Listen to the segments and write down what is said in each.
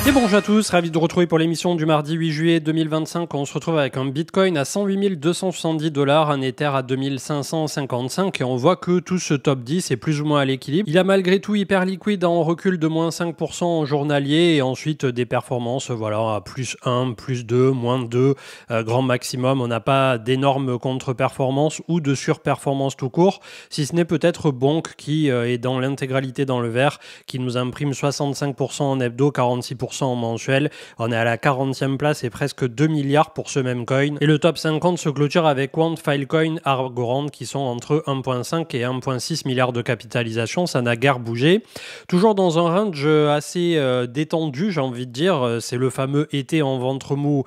Et bonjour à tous, ravi de vous retrouver pour l'émission du mardi 8 juillet 2025. On se retrouve avec un Bitcoin à 108 270 $, un Ether à 2555 et on voit que tout ce top 10 est plus ou moins à l'équilibre. Il a malgré tout hyper liquide en recul de moins 5% en journalier et ensuite des performances à plus 1, plus 2, moins 2, grand maximum. On n'a pas d'énormes contre-performances ou de surperformances tout court, si ce n'est peut-être Bonk qui est dans l'intégralité dans le vert, qui nous imprime 65% en hebdo, 46% en mensuel. On est à la 40e place et presque 2 milliards pour ce même coin. Et le top 50 se clôture avec Quant, Filecoin, Algorand qui sont entre 1,5 et 1,6 milliards de capitalisation. Ça n'a guère bougé. Toujours dans un range assez détendu, j'ai envie de dire. C'est le fameux été en ventre mou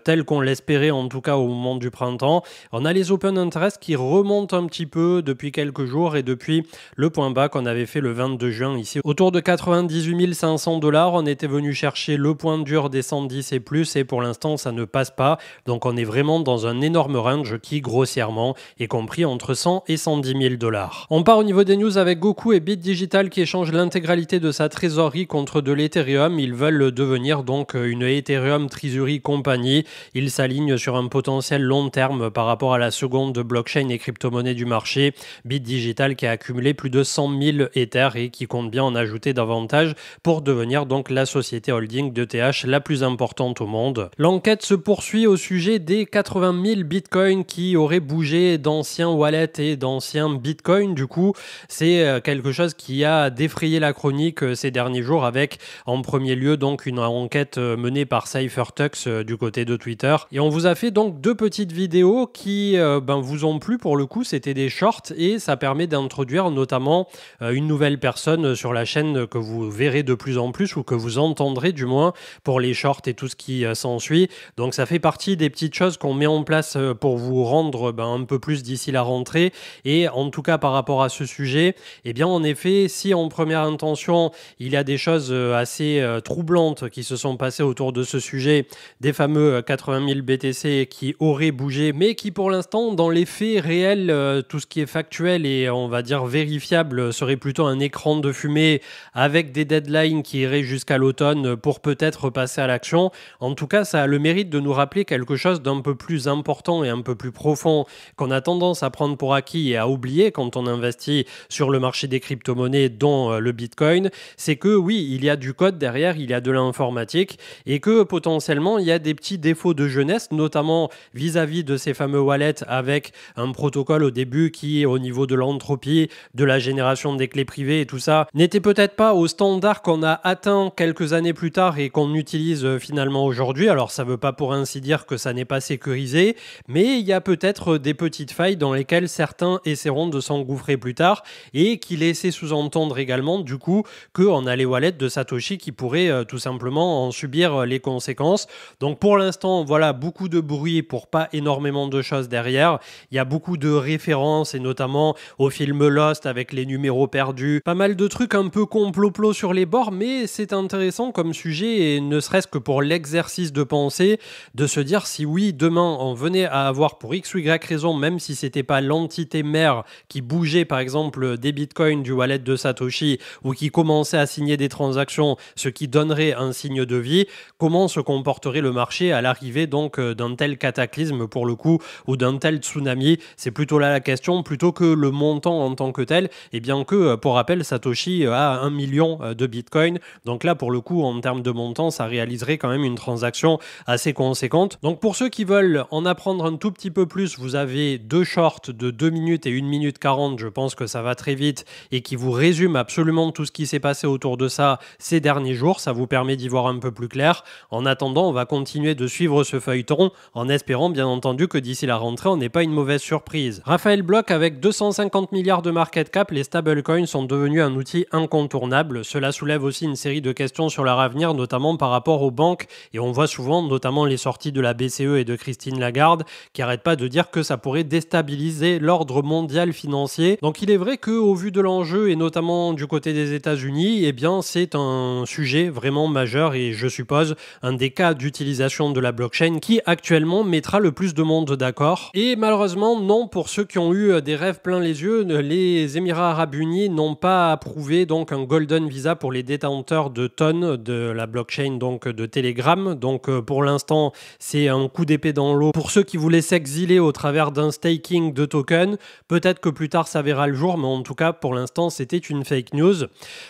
tel qu'on l'espérait en tout cas au moment du printemps. On a les open interest qui remontent un petit peu depuis quelques jours et depuis le point bas qu'on avait fait le 22 juin ici. Autour de 98 500 $, on était venu chercher le point dur des 110 et plus et pour l'instant ça ne passe pas. Donc on est vraiment dans un énorme range qui grossièrement est compris entre 100 et 110 000 $. On part au niveau des news avec Goku et Bit Digital qui échangent l'intégralité de sa trésorerie contre de l'Ethereum. Ils veulent devenir donc une Ethereum Treasury Company. Ils s'alignent sur un potentiel long terme par rapport à la seconde blockchain et crypto-monnaie du marché. Bit Digital qui a accumulé plus de 100 000 Ethers et qui compte bien en ajouter davantage pour devenir donc la société holding d'ETH la plus importante au monde. L'enquête se poursuit au sujet des 80 000 bitcoins qui auraient bougé d'anciens wallets et d'anciens bitcoins. Du coup, c'est quelque chose qui a défrayé la chronique ces derniers jours avec en premier lieu donc une enquête menée par CypherTux du côté de Twitter. Et on vous a fait donc deux petites vidéos qui vous ont plu pour le coup. C'était des shorts et ça permet d'introduire notamment une nouvelle personne sur la chaîne que vous verrez de plus en plus ou que vous entendrez du moins pour les shorts et tout ce qui s'ensuit. Donc ça fait partie des petites choses qu'on met en place pour vous rendre un peu plus d'ici la rentrée. Et en tout cas par rapport à ce sujet, eh bien en effet, si en première intention il y a des choses assez troublantes qui se sont passées autour de ce sujet, des fameux 80 000 BTC qui auraient bougé, mais qui pour l'instant dans les faits réels, tout ce qui est factuel et on va dire vérifiable serait plutôt un écran de fumée avec des deadlines qui iraient jusqu'à l'automne pour peut-être passer à l'action. En tout cas, ça a le mérite de nous rappeler quelque chose d'un peu plus important et un peu plus profond qu'on a tendance à prendre pour acquis et à oublier quand on investit sur le marché des crypto-monnaies dont le Bitcoin. C'est que oui, il y a du code derrière, il y a de l'informatique et que potentiellement il y a des petits défauts de jeunesse, notamment vis-à-vis de ces fameux wallets avec un protocole au début qui, au niveau de l'entropie, de la génération des clés privées et tout ça, n'était peut-être pas au standard qu'on a atteint quelques années plus tard et qu'on utilise finalement aujourd'hui. Alors ça ne veut pas pour ainsi dire que ça n'est pas sécurisé, mais il y a peut-être des petites failles dans lesquelles certains essaieront de s'engouffrer plus tard et qui laissaient sous-entendre également du coup qu'on a les wallets de Satoshi qui pourraient tout simplement en subir les conséquences. Donc pour l'instant, voilà, beaucoup de bruit pour pas énormément de choses derrière. Il y a beaucoup de références et notamment au film Lost avec les numéros perdus. Pas mal de trucs un peu complot sur les bords, mais c'est intéressant comme sujet et ne serait-ce que pour l'exercice de pensée de se dire si oui, demain on venait à avoir pour X ou Y raison, même si c'était pas l'entité mère qui bougeait par exemple des bitcoins du wallet de Satoshi ou qui commençait à signer des transactions, ce qui donnerait un signe de vie, comment se comporterait le marché à l'arrivée donc d'un tel cataclysme pour le coup ou d'un tel tsunami. C'est plutôt là la question plutôt que le montant en tant que tel, et bien que pour rappel Satoshi a 1 million de bitcoins, donc là pour le coup en termes de montant ça réaliserait quand même une transaction assez conséquente. Donc pour ceux qui veulent en apprendre un tout petit peu plus, vous avez deux shorts de 2 minutes et 1 minute 40, je pense que ça va très vite et qui vous résument absolument tout ce qui s'est passé autour de ça ces derniers jours. Ça vous permet d'y voir un peu plus clair. En attendant, on va continuer de suivre ce feuilleton en espérant bien entendu que d'ici la rentrée, on n'ait pas une mauvaise surprise. Raphaël Bloch, avec 250 milliards de market cap, les stablecoins sont devenus un outil incontournable. Cela soulève aussi une série de questions sur leur avenir, notamment par rapport aux banques. Et on voit souvent, notamment les sorties de la BCE et de Christine Lagarde, qui n'arrêtent pas de dire que ça pourrait déstabiliser l'ordre mondial financier. Donc il est vrai qu'au vu de l'enjeu, et notamment du côté des États-Unis, eh bien c'est un sujet vraiment majeur et je suppose un des cas d'utilisation de la blockchain qui actuellement mettra le plus de monde d'accord. Et malheureusement, non, pour ceux qui ont eu des rêves plein les yeux, les Émirats Arabes Unis n'ont pas approuvé donc un Golden Visa pour les détenteurs de tonnes de la blockchain donc de Telegram. Donc pour l'instant, c'est un coup d'épée dans l'eau pour ceux qui voulaient s'exiler au travers d'un staking de tokens. Peut-être que plus tard ça verra le jour, mais en tout cas pour l'instant c'était une fake news.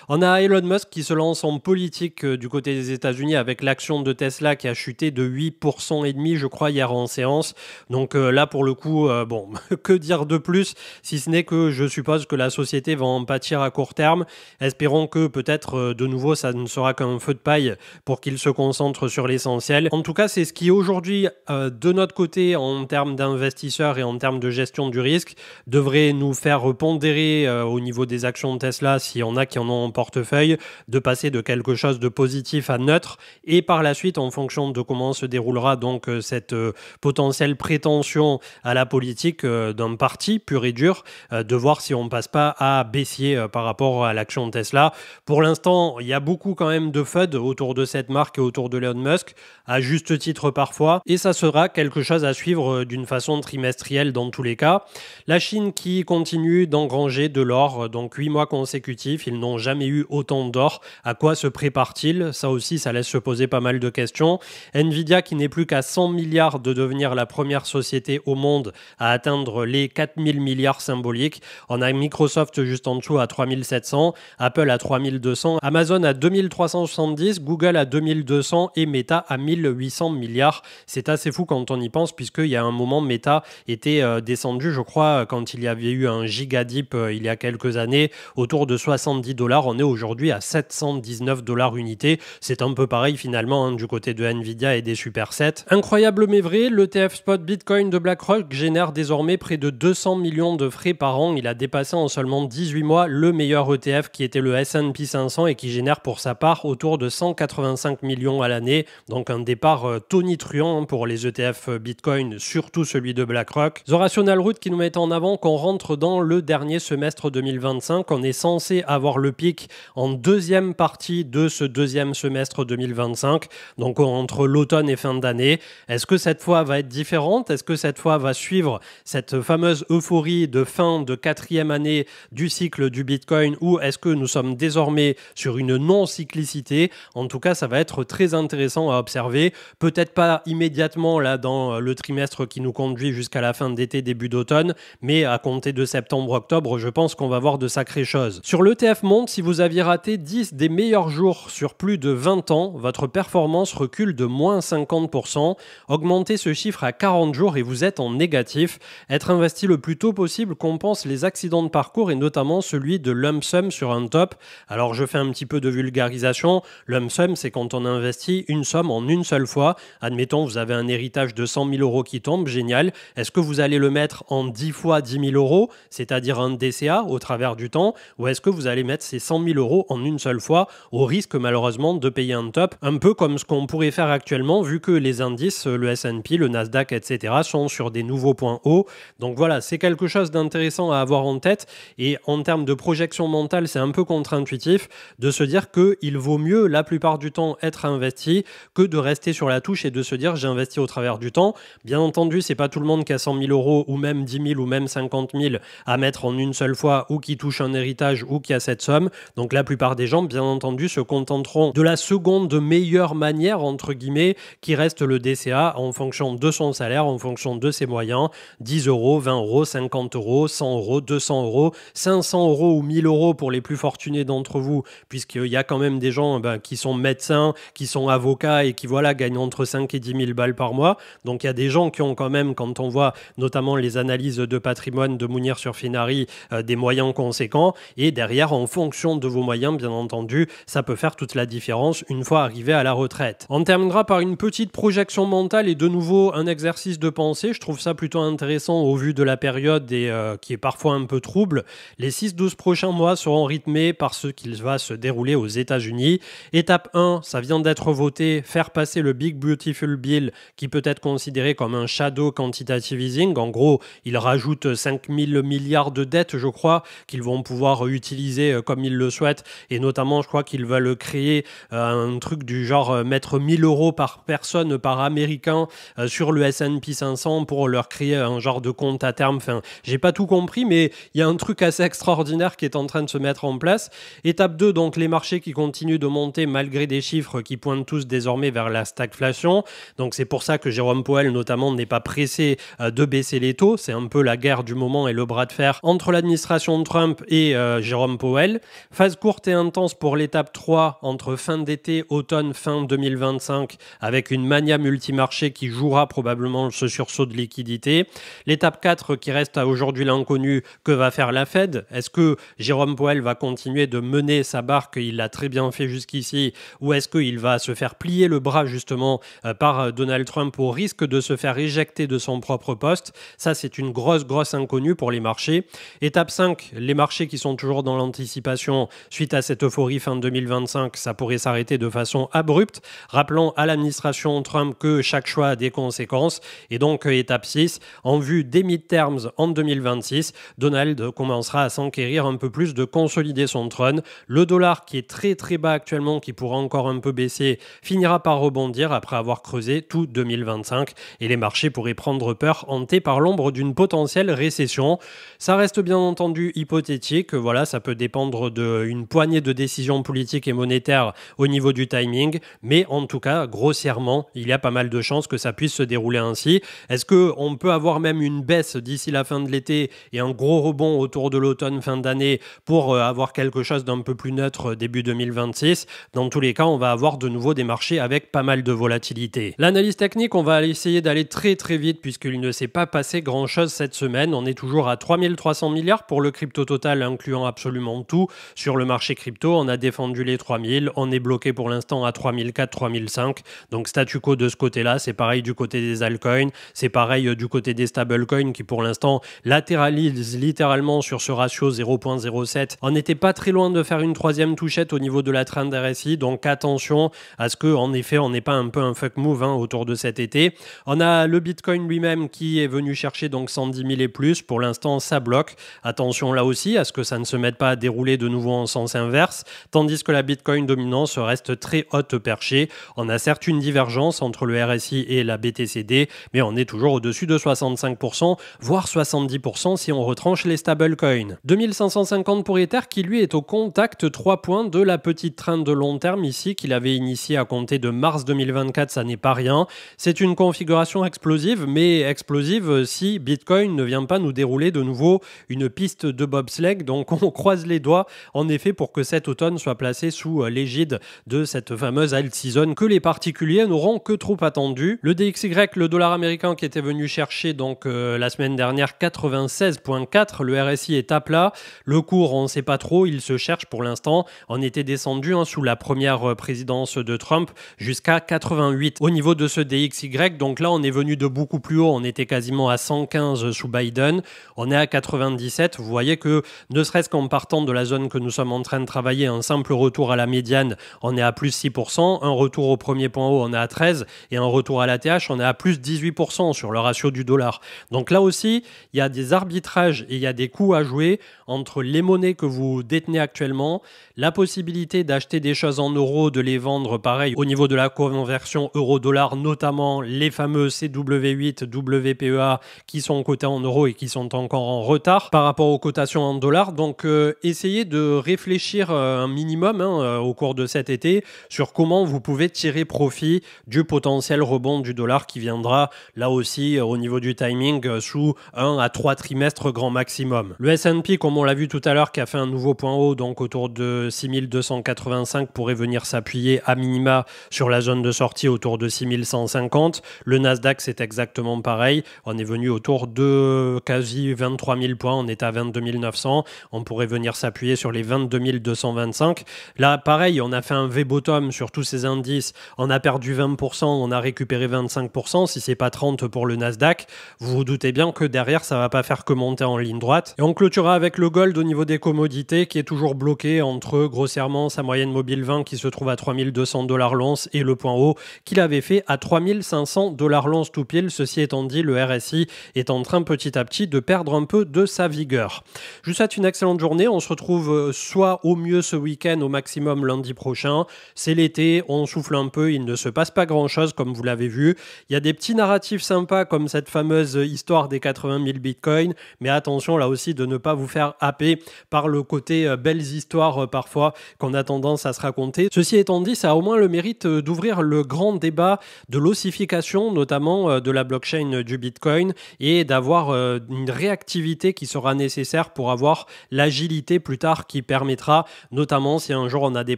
On a Elon Musk qui se lance en politique du côté des États-Unis avec l'action de Tesla qui a chuté de 8% et demi, je crois, hier en séance. Donc là pour le coup, bon, que dire de plus si ce n'est que je suppose que la société va en pâtir à court terme. Espérons que peut-être de nouveau ça ne sera qu'un feu de paille pour qu'il se concentre sur l'essentiel. En tout cas, c'est ce qui aujourd'hui de notre côté en termes d'investisseurs et en termes de gestion du risque devrait nous faire pondérer au niveau des actions de Tesla, s'il y en a qui en ont en portefeuille, de passer de quelque chose de positif à neutre et par la suite en fonction de comment se déroulera donc cette potentielle prétention à la politique d'un parti pur et dur, de voir si on ne passe pas à baissier par rapport à l'action de Tesla. Pour l'instant, il y a beaucoup quand même de FUD autour de cette marque et autour de Elon Musk, à juste titre parfois, et ça sera quelque chose à suivre d'une façon trimestrielle dans tous les cas. La Chine qui continue d'engranger de l'or, donc 8 mois consécutifs, ils n'ont jamais eu autant d'or. À quoi se prépare-t-il? Ça aussi, ça laisse se poser pas mal de questions. Nvidia qui n'est plus qu'à 100 milliards de devenir la première société au monde à atteindre les 4000 milliards symboliques. On a Microsoft juste en dessous à 3700, Apple à 3200, Amazon à 2370, Google à 2200 et Meta à 1800 milliards. C'est assez fou quand on y pense puisqu'il y a un moment Meta était descendu, je crois, quand il y avait eu un gigadip il y a quelques années, autour de 70 $. On est aujourd'hui à 719 $ unité. C'est un peu pareil finalement du côté de Nvidia et des supersets. Incroyable mais vrai, l'ETF spot Bitcoin de BlackRock génère désormais près de 200 millions de frais par an. Il a dépassé en seulement 18 mois le meilleur ETF qui était le S&P 500 et qui génère pour sa part autour de 185 millions à l'année. Donc un départ tonitruant pour les ETF Bitcoin, surtout celui de BlackRock. The Rational Route qui nous met en avant qu'on rentre dans le dernier semestre 2025. On est censé avoir le pic en deuxième partie de ce deuxième semestre 2025, donc entre l'automne et fin d'année. Est-ce que cette fois va être différente? Est-ce que cette fois va suivre cette fameuse euphorie de fin de quatrième année du cycle du Bitcoin, ou est-ce que nous sommes désormais sur une non-cyclicité? En tout cas, ça va être très intéressant à observer. Peut-être pas immédiatement là dans le trimestre qui nous conduit jusqu'à la fin d'été, début d'automne, mais à compter de septembre-octobre, je pense qu'on va voir de sacrées choses. Sur l'ETF Monde, si vous aviez raté 10 des meilleurs jours sur plus de 20 ans, votre performance recule de moins 50%. Augmentez ce chiffre à 40 jours et vous êtes en négatif. Être investi le plus tôt possible compense les accidents de parcours et notamment celui de lump sum sur un top. Alors je fais un petit peu de vulgarisation. Lump sum, c'est quand on investit une somme en une seule fois. Admettons, vous avez un héritage de 100 000 € qui tombe, génial. Est-ce que vous allez le mettre en 10 fois 10 000 €, c'est-à-dire un DCA au travers du temps, ou est-ce que vous allez mettre ces 100 000 € en une seule fois, au risque malheureusement de payer un top, un peu comme ce qu'on pourrait faire actuellement vu que les indices, le S&P, le Nasdaq, etc. sont sur des nouveaux points hauts. Donc voilà, c'est quelque chose d'intéressant à avoir en tête, et en termes de projection mentale, c'est un peu contre-intuitif de se dire qu'il vaut mieux la plupart du temps être investi que de rester sur la touche et de se dire j'ai investi au travers du temps. Bien entendu, c'est pas tout le monde qui a 100 000 € ou même 10 000 ou même 50 000 à mettre en une seule fois, ou qui touche un héritage ou qui a cette somme. Donc la plupart des gens, bien entendu, se contenteront de la seconde meilleure manière, entre guillemets, qui reste le DCA en fonction de son salaire, en fonction de ses moyens. 10 €, 20 €, 50 €, 100 €, 200 €, 500 € ou 1000 € pour les plus fortunés d'entre vous, puisqu'il y a quand même des gens qui sont médecins, qui sont avocats et qui gagnent entre 5 et 10 000 balles par mois. Donc il y a des gens qui ont quand même, quand on voit notamment les analyses de patrimoine de Mounir Surfinari, des moyens conséquents, et derrière, en fonction de vos moyens, bien entendu, ça peut faire toute la différence une fois arrivé à la retraite. On terminera par une petite projection mentale et de nouveau un exercice de pensée. Je trouve ça plutôt intéressant au vu de la période et qui est parfois un peu trouble. Les 6-12 prochains mois seront rythmés par ce qui va se dérouler aux États-Unis. Étape 1, ça vient d'être voté, faire passer le Big Beautiful Bill, qui peut être considéré comme un shadow quantitative easing. En gros, il rajoute 5 000 milliards de dettes, je crois, qu'ils vont pouvoir utiliser comme ils le souhaitent. Et notamment, je crois qu'ils veulent créer un truc du genre mettre 1 000 € par personne, par américain, sur le S&P 500 pour leur créer un genre de compte à terme. Enfin, j'ai pas tout compris, mais il y a un truc assez extraordinaire qui est en train de se mettre en place. Étape 2, donc les marchés qui continuent de monter remonter malgré des chiffres qui pointent tous désormais vers la stagflation. Donc c'est pour ça que Jérôme Powell notamment n'est pas pressé de baisser les taux. C'est un peu la guerre du moment et le bras de fer entre l'administration de Trump et Jérôme Powell. Phase courte et intense pour l'étape 3 entre fin d'été, automne, fin 2025 avec une mania multimarché qui jouera probablement ce sursaut de liquidité. L'étape 4 qui reste à aujourd'hui l'inconnu, que va faire la Fed? Est-ce que Jérôme Powell va continuer de mener sa barque, il l'a très bien fait jusqu'ici, ou est-ce qu'il va se faire plier le bras justement par Donald Trump au risque de se faire éjecter de son propre poste? Ça, c'est une grosse inconnue pour les marchés. Étape 5, les marchés qui sont toujours dans l'anticipation suite à cette euphorie fin 2025, ça pourrait s'arrêter de façon abrupte. Rappelons à l'administration Trump que chaque choix a des conséquences. Et donc, étape 6, en vue des midterms en 2026, Donald commencera à s'enquérir un peu plus de consolider son trône. Le dollar qui est très bas actuellement, qui pourra encore un peu baisser, finira par rebondir après avoir creusé tout 2025 et les marchés pourraient prendre peur, hantés par l'ombre d'une potentielle récession. Ça reste bien entendu hypothétique, voilà, ça peut dépendre d'une poignée de décisions politiques et monétaires au niveau du timing, mais en tout cas, grossièrement, il y a pas mal de chances que ça puisse se dérouler ainsi. Est-ce qu'on peut avoir même une baisse d'ici la fin de l'été et un gros rebond autour de l'automne, fin d'année, pour avoir quelque chose d'un peu plus neutre début 2026? Dans tous les cas, on va avoir de nouveau des marchés avec pas mal de volatilité. L'analyse technique, on va essayer d'aller très vite puisqu'il ne s'est pas passé grand-chose cette semaine. On est toujours à 3300 milliards pour le crypto total, incluant absolument tout. Sur le marché crypto, on a défendu les 3000. On est bloqué pour l'instant à 3004, 3005. Donc statu quo de ce côté-là. C'est pareil du côté des altcoins. C'est pareil du côté des stablecoins qui pour l'instant latéralisent littéralement sur ce ratio 0.07. On n'était pas très loin de faire une troisième touchette au niveau de la trend RSI. Donc attention à ce qu'en effet on n'ait pas un peu un fuck move autour de cet été. On a le Bitcoin lui-même qui est venu chercher donc 110 000 et plus. Pour l'instant, ça bloque. Attention là aussi à ce que ça ne se mette pas à dérouler de nouveau en sens inverse. Tandis que la Bitcoin dominance reste très haute perchée. On a certes une divergence entre le RSI et la BTCD, mais on est toujours au-dessus de 65%, voire 70% si on retranche les stablecoins. 2550 pour Ether qui lui est au contact 3 points de la petite trend de long terme ici qu'il avait initié à compter de mars 2024, ça n'est pas rien. C'est une configuration explosive, mais explosive si Bitcoin ne vient pas nous dérouler de nouveau une piste de bobsleigh. Donc on croise les doigts en effet pour que cet automne soit placé sous l'égide de cette fameuse alt season que les particuliers n'auront que trop attendu. Le DXY, le dollar américain qui était venu chercher donc la semaine dernière 96.4, le RSI est à plat. Le cours, on ne sait pas trop, il se cherche pour l'instant. On était descendu sous la première présidence de Trump jusqu'à 88. Au niveau de ce DXY, donc là on est venu de beaucoup plus haut, on était quasiment à 115 sous Biden, on est à 97. Vous voyez que ne serait-ce qu'en partant de la zone que nous sommes en train de travailler, un simple retour à la médiane, on est à plus 6%, un retour au premier point haut, on est à 13, et un retour à l'ATH, on est à plus 18% sur le ratio du dollar. Donc là aussi, il y a des arbitrages et il y a des coups à jouer entre les monnaies que vous détenez actuellement, la possibilité d'acheter des choses en euros, de les vendre pareil au niveau de la conversion euro-dollar, notamment les fameux CW8, WPEA qui sont cotés en euros et qui sont encore en retard par rapport aux cotations en dollars. Donc essayez de réfléchir un minimum au cours de cet été sur comment vous pouvez tirer profit du potentiel rebond du dollar qui viendra là aussi au niveau du timing sous 1 à 3 trimestres grand maximum. Le S&P, comme on l'a vu tout à l'heure, qui a fait un nouveau point haut donc autour de 6285 pourrait venir s'appuyer à minima sur la zone de sortie autour de 6150. Le Nasdaq, c'est exactement pareil. On est venu autour de quasi 23 000 points. On est à 22 900. On pourrait venir s'appuyer sur les 22 225. Là, pareil, on a fait un V-bottom sur tous ces indices. On a perdu 20%, on a récupéré 25%. Si c'est pas 30 pour le Nasdaq, vous vous doutez bien que derrière, ça va pas faire que monter en ligne droite. Et on clôturera avec le gold au niveau des commodités qui est toujours bloqué entre grossièrement sa moyenne mobile 20 qui se trouve à 3200 $ l'once et le point haut qu'il avait fait à 3500 $ l'once tout pile. Ceci étant dit, le RSI est en train petit à petit de perdre un peu de sa vigueur. Je vous souhaite une excellente journée. On se retrouve soit au mieux ce week-end, au maximum lundi prochain. C'est l'été, on souffle un peu, il ne se passe pas grand-chose comme vous l'avez vu. Il y a des petits narratifs sympas comme cette fameuse histoire des 80 000 bitcoins, mais attention là aussi de ne pas vous faire happer par le côté belles histoires parfois qu'on a tendance à se raconter. Ceci étant dit, ça a au moins le mérite d'ouvrir le grand débat de l'ossification, notamment de la blockchain du Bitcoin, et d'avoir une réactivité qui sera nécessaire pour avoir l'agilité plus tard qui permettra, notamment si un jour on a des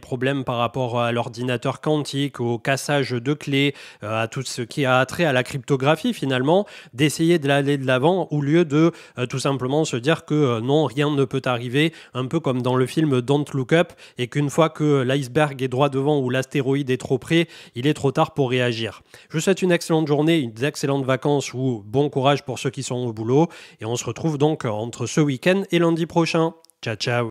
problèmes par rapport à l'ordinateur quantique, au cassage de clés, à tout ce qui a trait à la cryptographie finalement, d'essayer d'aller de l'avant au lieu de tout simplement se dire que non, rien ne peut arriver, un peu comme dans le film Don't Look Up, et qu'une fois que l'iceberg est droit devant ou l'astéroïde est trop près, il est trop tard pour réagir. Je vous souhaite une excellente journée, une excellente vacances ou bon courage pour ceux qui sont au boulot, et on se retrouve donc entre ce week-end et lundi prochain. Ciao, ciao.